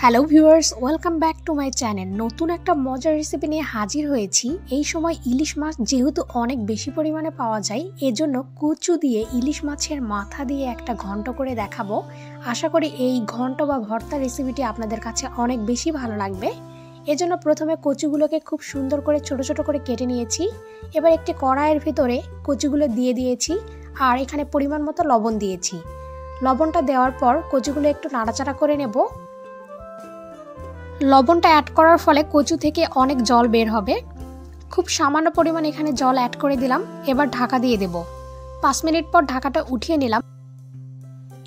Hello viewers, welcome back to my channel. নতুন একটা মজার রেসিপি নিয়ে হাজির হয়েছি। এই সময় ইলিশ মাছ যেহেতু অনেক বেশি পরিমাণে পাওয়া যায়, এজন্য কচু দিয়ে ইলিশ মাছের মাথা দিয়ে একটা ঘন্ট করে দেখাবো। আশা করি এই ঘন্ট বা ভর্তা রেসিপিটি আপনাদের কাছে অনেক বেশি ভালো লাগবে। এজন্য প্রথমে কচুগুলোকে খুব সুন্দর করে ছোট ছোট করে কেটে নিয়েছি। এবার একটি কড়াইয়ের ভিতরে কচুগুলো দিয়ে দিয়েছি আর এখানে পরিমাণ মতো লবণ দিয়েছি। লবণটা দেওয়ার পর কচুগুলো একটু নাড়াচাড়া করে নেব। লবণটা অ্যাড করার ফলে কচু থেকে অনেক জল বের হবে। খুব সামান্য পরিমাণ এখানে জল অ্যাড করে দিলাম। এবার ঢাকা দিয়ে দেব। 5 মিনিট পর ঢাকাটা উঠিয়ে নিলাম।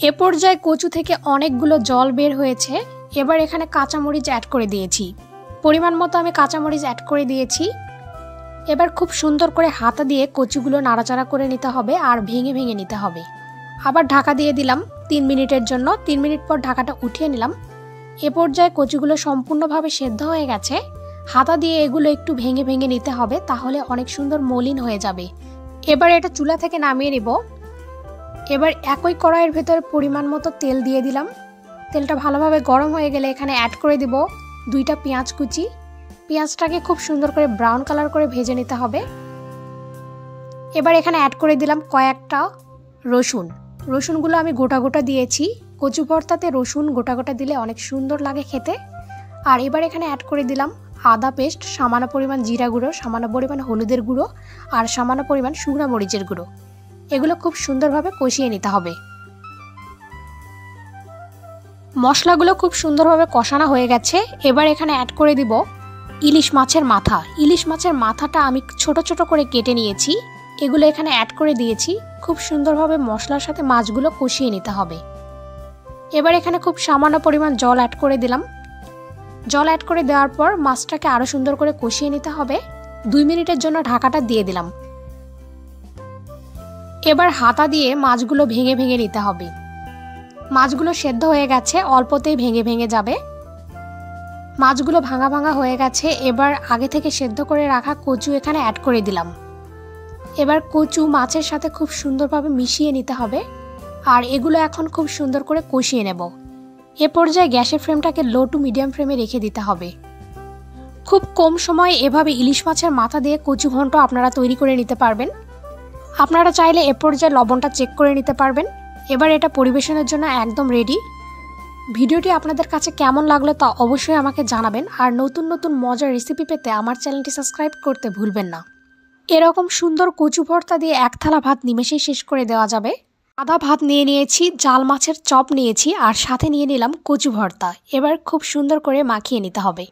এ পর্যায়ে কচু থেকে অনেকগুলো জল বের হয়েছে। এবার এখানে কাঁচামরিচ অ্যাড করে দিয়েছি। পরিমাণ মতো আমি কাঁচামরিচ অ্যাড করে দিয়েছি। এবার খুব সুন্দর করে হাতা দিয়ে কচুগুলো নাড়াচাড়া করে নিতে হবে আর ভেঙে ভেঙে নিতে হবে। আবার ঢাকা দিয়ে দিলাম 3 মিনিটের জন্য। 3 মিনিট পর ঢাকাটা উঠিয়ে নিলাম। এ পর্যায়ে কচুগুলো সম্পূর্ণভাবে সেদ্ধ হয়ে গেছে। হাতা দিয়ে এগুলো একটু ভেঙে ভেঙে নিতে হবে, তাহলে অনেক সুন্দর মলিন হয়ে যাবে। এবার এটা চুলা থেকে নামিয়ে নেব। এবার একই কড়াইয়ের ভেতরে পরিমাণ মতো তেল দিয়ে দিলাম। তেলটা ভালোভাবে গরম হয়ে গেলে এখানে অ্যাড করে দিব 2টা পেঁয়াজ কুচি। পেঁয়াজটাকে খুব সুন্দর করে ব্রাউন কালার করে ভেজে নিতে হবে। এবার এখানে অ্যাড করে দিলাম কয়েকটা রসুন। রসুনগুলো আমি গোটা গোটা দিয়েছি। কচু ভর্তাতে রসুন গোটা গোটা দিলে অনেক সুন্দর লাগে খেতে। আর এবার এখানে অ্যাড করে দিলাম আদা পেস্ট, সামান্য পরিমাণ জিরা গুঁড়ো, সামান্য পরিমাণ হলুদের গুঁড়ো আর সামান্য পরিমাণ শুকনো মরিচের গুঁড়ো। এগুলো খুব সুন্দরভাবে কষিয়ে নিতে হবে। মশলাগুলো খুব সুন্দরভাবে কষানো হয়ে গেছে। এবার এখানে অ্যাড করে দিব ইলিশ মাছের মাথা। ইলিশ মাছের মাথাটা আমি ছোট ছোট করে কেটে নিয়েছি। এগুলো এখানে অ্যাড করে দিয়েছি। খুব সুন্দরভাবে মশলার সাথে মাছগুলো কষিয়ে নিতে হবে। এবার এখানে খুব সামান্য পরিমাণ জল অ্যাড করে দিলাম। জল অ্যাড করে দেওয়ার পর মাছটাকে আরো সুন্দর করে কষিয়ে নিতে হবে। 2 মিনিটের জন্য ঢাকাটা দিয়ে দিলাম। এবার হাতা দিয়ে মাছগুলো ভেঙে ভেঙে নিতে হবে। মাছগুলো সেদ্ধ হয়ে গেছে, অল্পতেই ভেঙে ভেঙে যাবে। মাছগুলো ভাঙা ভাঙা হয়ে গেছে। এবার আগে থেকে সেদ্ধ করে রাখা কচু এখানে অ্যাড করে দিলাম। এবার কচু মাছের সাথে খুব সুন্দরভাবে মিশিয়ে নিতে হবে আর এগুলো এখন খুব সুন্দর করে কষিয়ে নেব। এ পর্যায়ে গ্যাসের ফ্লেমটাকে লো টু মিডিয়াম ফ্লেমে রেখে দিতে হবে। খুব কম সময়ে এভাবে ইলিশ মাছের মাথা দিয়ে কচু ঘন্ট আপনারা তৈরি করে নিতে পারবেন। আপনারা চাইলে এ পর্যায়ে লবণটা চেক করে নিতে পারবেন। এবার এটা পরিবেশনের জন্য একদম রেডি। ভিডিওটি আপনাদের কাছে কেমন লাগলো তা অবশ্যই আমাকে জানাবেন। আর নতুন নতুন মজার রেসিপি পেতে আমার চ্যানেলটি সাবস্ক্রাইব করতে ভুলবেন না। এরকম সুন্দর কচু ভর্তা দিয়ে এক থালা ভাত নিমেষেই শেষ করে দেওয়া যাবে। আদা ভাত নিয়ে নিয়েছি, জাল মাছের চপ নিয়েছি আর সাথে নিয়ে নিলাম কচু ভর্তা। এবার খুব সুন্দর করে মাখিয়ে নিতে হবে।